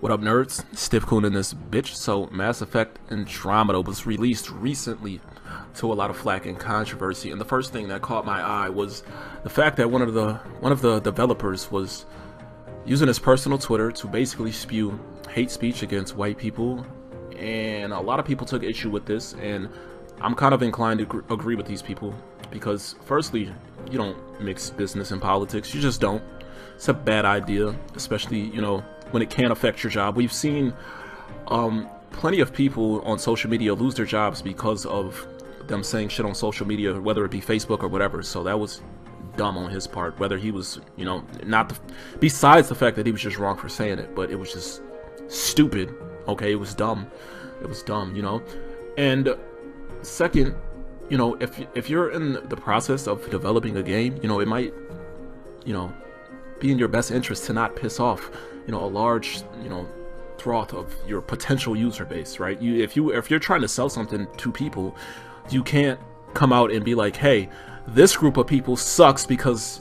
What up, nerds? Stiff Coon in this bitch. So, Mass Effect Andromeda was released recently to a lot of flack and controversy, and the first thing that caught my eye was the fact that one of the developers was using his personal Twitter to basically spew hate speech against white people, and a lot of people took issue with this, and I'm kind of inclined to agree with these people because, firstly, you don't mix business and politics. You just don't. It's a bad idea, especially, you know, when it can affect your job. We've seen plenty of people on social media lose their jobs because of them saying shit on social media, whether it be Facebook or whatever. So that was dumb on his part, whether he was, you know, besides the fact that he was just wrong for saying it, but it was just stupid. Okay, it was dumb. It was dumb, you know. And second, you know, if you're in the process of developing a game, you know, it might, you know, be in your best interest to not piss off, you know, a large, you know, swath of your potential user base, right? If you're trying to sell something to people, you can't come out and be like, hey, this group of people sucks because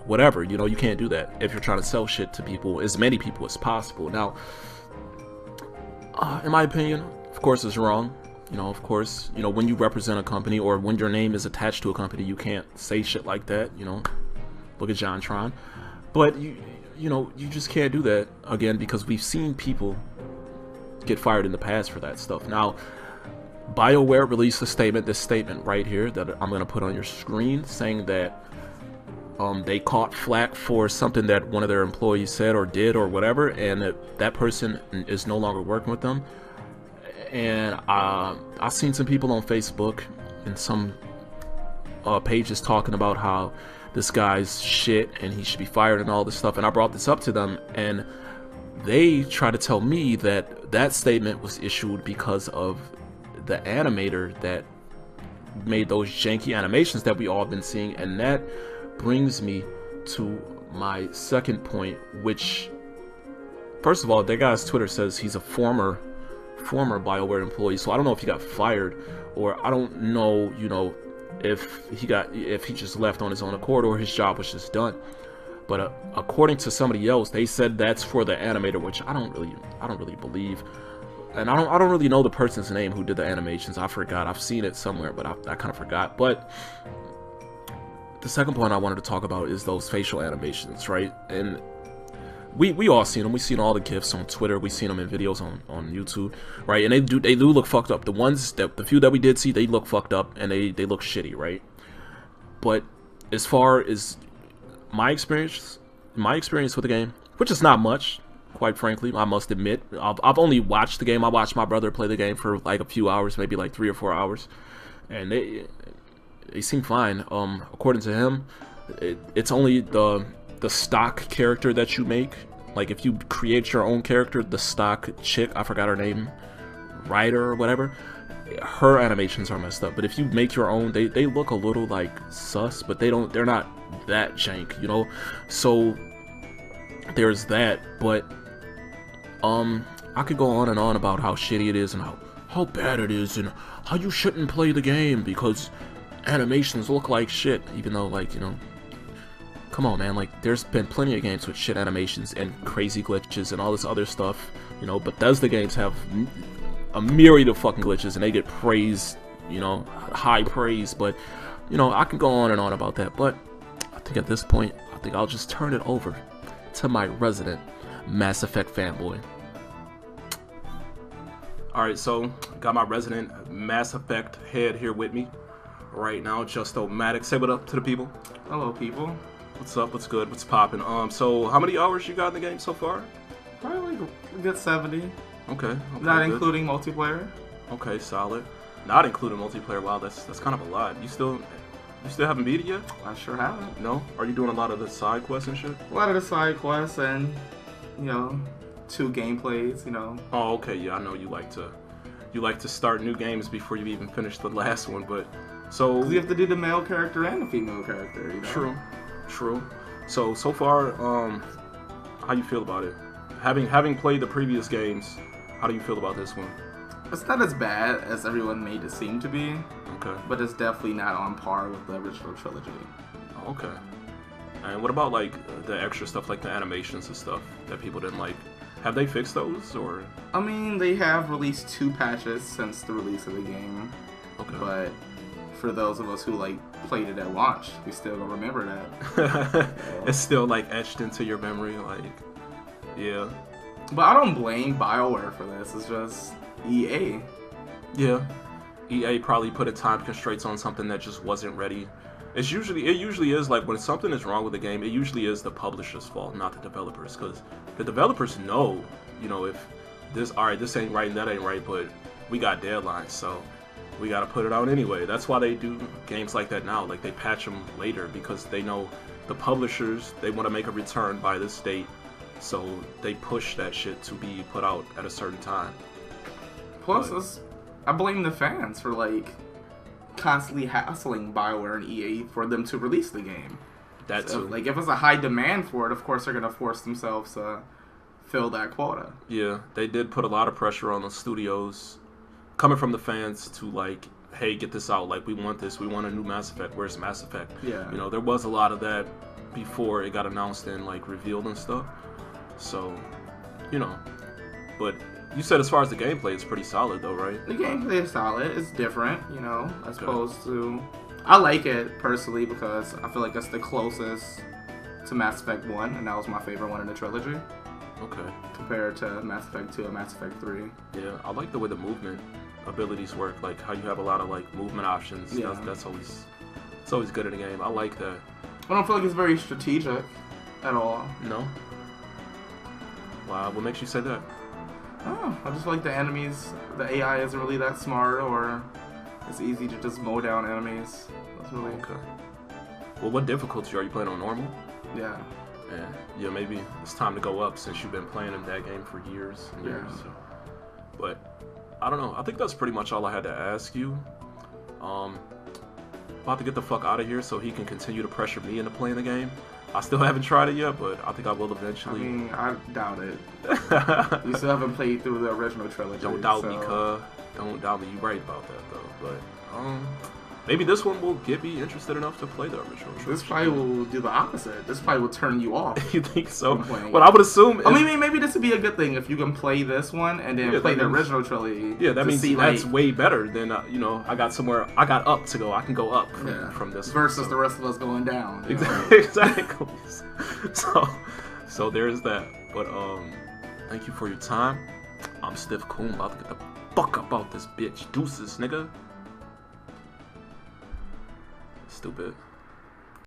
whatever, you know. You can't do that if you're trying to sell shit to people, as many people as possible. Now, in my opinion, of course, it's wrong. You know, of course, you know, when you represent a company or when your name is attached to a company, you can't say shit like that, you know. Look at John Tron. But you know, you just can't do that again, because we've seen people get fired in the past for that stuff. Now, BioWare released a statement, this statement right here that I'm going to put on your screen, saying that they caught flack for something that one of their employees said or did or whatever, and that person is no longer working with them. And I've seen some people on Facebook and some pages talking about how this guy's shit and he should be fired and all this stuff, and I brought this up to them, and they try to tell me that that statement was issued because of the animator that made those janky animations that we all been seeing. And that brings me to my second point, which, first of all, that guy's Twitter says he's a former BioWare employee, so I don't know if he got fired, or I don't know, you know, if he just left on his own accord or his job was just done. But according to somebody else, they said that's for the animator, which I don't really believe. And I don't really know the person's name who did the animations. I forgot. I've seen it somewhere, but I kind of forgot. But the second point I wanted to talk about is those facial animations, right? And we all seen them. We've seen all the GIFs on Twitter. We've seen them in videos on YouTube, right? And they do look fucked up. The few that we did see, they look fucked up and they look shitty, right? But as far as my experience with the game, which is not much, quite frankly, I must admit. I've only watched the game. I watched my brother play the game for like a few hours, maybe like 3 or 4 hours, and they seem fine. According to him, it's only the stock character that you make. Like, if you create your own character, the stock chick, I forgot her name, Ryder or whatever, her animations are messed up. But if you make your own, they look a little like sus, but they're not that jank, you know. So there's that. But I could go on and on about how shitty it is and how bad it is and how you shouldn't play the game because animations look like shit, even though, like, you know, come on, man, like, there's been plenty of games with shit animations and crazy glitches and all this other stuff, you know. Bethesda games have a myriad of fucking glitches and they get praised, you know, high praise. But, you know, I can go on and on about that, but I think at this point, I think I'll just turn it over to my resident Mass Effect fanboy. Alright, so got my resident Mass Effect head here with me right now, Justo-Matic. Say what up to the people. Hello, people. What's up? What's good? What's poppin'? So how many hours you got in the game so far? Probably a good 70. Okay. Not good. Including multiplayer. Okay, solid. Not including multiplayer. Wow, that's kind of a lot. You still haven't beat it yet? I sure haven't. No? Are you doing a lot of the side quests and shit? A lot of the side quests and, you know, 2 gameplays, you know. Oh, okay. Yeah, I know you like to start new games before you even finish the last one, but so 'cause you have to do the male character and the female character, you know? True. So far, how you feel about it? Having played the previous games, how do you feel about this one? It's not as bad as everyone made it seem to be. Okay. But it's definitely not on par with the original trilogy. Okay. And what about like the extra stuff, like the animations and stuff that people didn't like? Have they fixed those, or? I mean, they have released 2 patches since the release of the game. Okay. But for those of us who like played it at launch, we still don't remember that. It's still like etched into your memory, like, yeah. But I don't blame BioWare for this. It's just EA. Yeah. EA probably put a time constraints on something that just wasn't ready. It usually is like when something is wrong with the game, it usually is the publisher's fault, not the developers, because the developers know, you know, if this ain't right and that ain't right, but we got deadlines, so we gotta put it out anyway. That's why they do games like that now. Like, they patch them later because they know the publishers, they want to make a return by this date, so they push that shit to be put out at a certain time. Plus, I blame the fans for like constantly hassling BioWare and EA for them to release the game. That's like, if it's a high demand for it, of course they're gonna force themselves to fill that quota. Yeah, they did put a lot of pressure on the studios, coming from the fans, to like, hey, get this out. Like, we want this. We want a new Mass Effect. Where's Mass Effect? Yeah. You know, there was a lot of that before it got announced and like revealed and stuff. So, you know, but you said as far as the gameplay, it's pretty solid though, right? The gameplay is solid. It's different, you know, as opposed to... I like it personally because I feel like it's the closest to Mass Effect 1, and that was my favorite one in the trilogy. Okay. Compared to Mass Effect 2 and Mass Effect 3. Yeah, I like the way the movement abilities work, like how you have a lot of like movement options. Yeah. That's always good in a game. I like that. I don't feel like it's very strategic at all. No? Wow, what makes you say that? Oh, I just feel like the enemies, the AI isn't really that smart, or it's easy to just mow down enemies. That's really... Okay. Well, what difficulty are you playing on? Normal? Yeah. Yeah, maybe it's time to go up since you've been playing in that game for years and years. Yeah. So. But I don't know. I think that's pretty much all I had to ask you. About to get the fuck out of here so he can continue to pressure me into playing the game. I still haven't tried it yet, but I think I will eventually. I mean, I doubt it. You still haven't played through the original trilogy. Don't doubt me, cuh. Don't doubt me. You're right about that, though. But maybe this one will get me interested enough to play the original trilogy. This probably will do the opposite. This probably will turn you off. You think so? Well, I would assume. I mean, maybe this would be a good thing if you can play this one and then play the original trilogy. Yeah, that means that's like, way better than you know. I got up to go. I can go up from this versus one, so. the rest of us going down. Exactly. So there's that. But thank you for your time. I'm Stiff Coon, about to get the fuck up out this bitch. Deuces, nigga. Stupid.